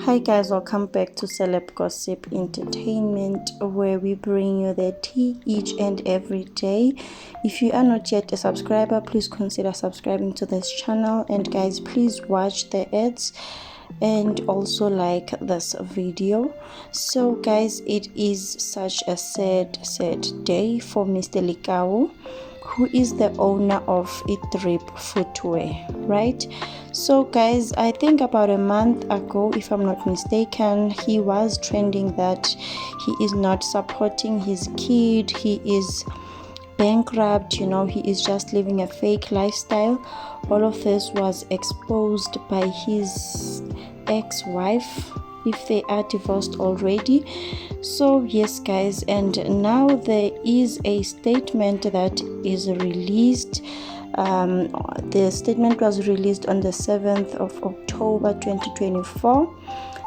Hi guys, welcome back to Celeb Gossip Entertainment, where we bring you the tea each and every day. If you are not yet a subscriber, please consider subscribing to this channel, and guys, please watch the ads and also like this video. So guys, it is such a sad day for Mr. Lekau, who is the owner of Itrip Footwear, right? So guys, I think about a month ago, if I'm not mistaken, he was trending that he is not supporting his kid, he is bankrupt, he is just living a fake lifestyle. All of this was exposed by his ex-wife, if they are divorced already. So yes guys, and now there is a statement that is released. The statement was released on the 7th of October 2024,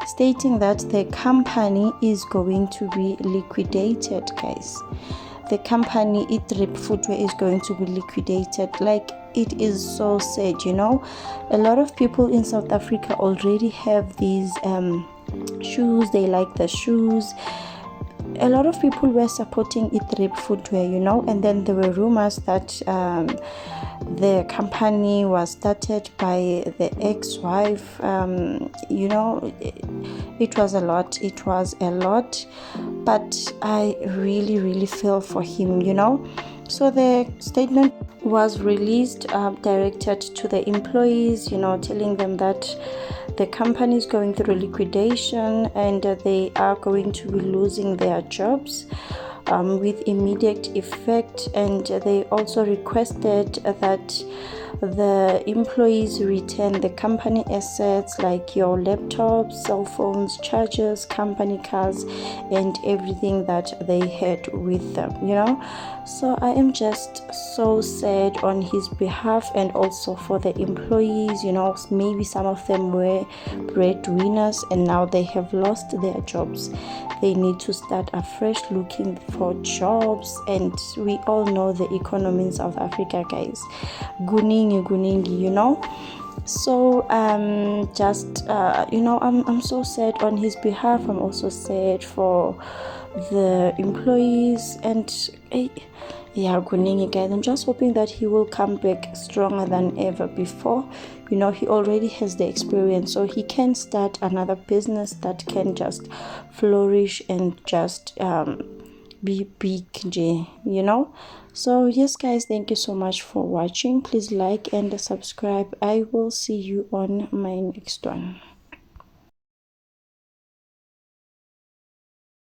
stating that the company is going to be liquidated, guys. The company Itrip Footwear is going to be liquidated. Like, it is so sad. A lot of people in South Africa already have these shoes. They like the shoes. A lot of people were supporting Itrip Footwear, and then there were rumors that the company was started by the ex-wife. It was a lot, but I really feel for him. So the statement was released, directed to the employees, telling them that the company is going through liquidation and they are going to be losing their jobs with immediate effect. And they also requested that the employees return the company assets like your laptops, cell phones, chargers, company cars, and everything that they had with them. So I am just so sad on his behalf, and also for the employees. Maybe some of them were breadwinners and now they have lost their jobs. They need to start afresh looking for jobs, and we all know the economy in South Africa, guys. Guningi, So I'm so sad on his behalf. I'm also sad for the employees, and Guningi, guys. I'm just hoping that he will come back stronger than ever before. He already has the experience, so he can start another business that can just flourish and just be big, So yes guys, thank you so much for watching. Please like and subscribe. I will see you on my next one.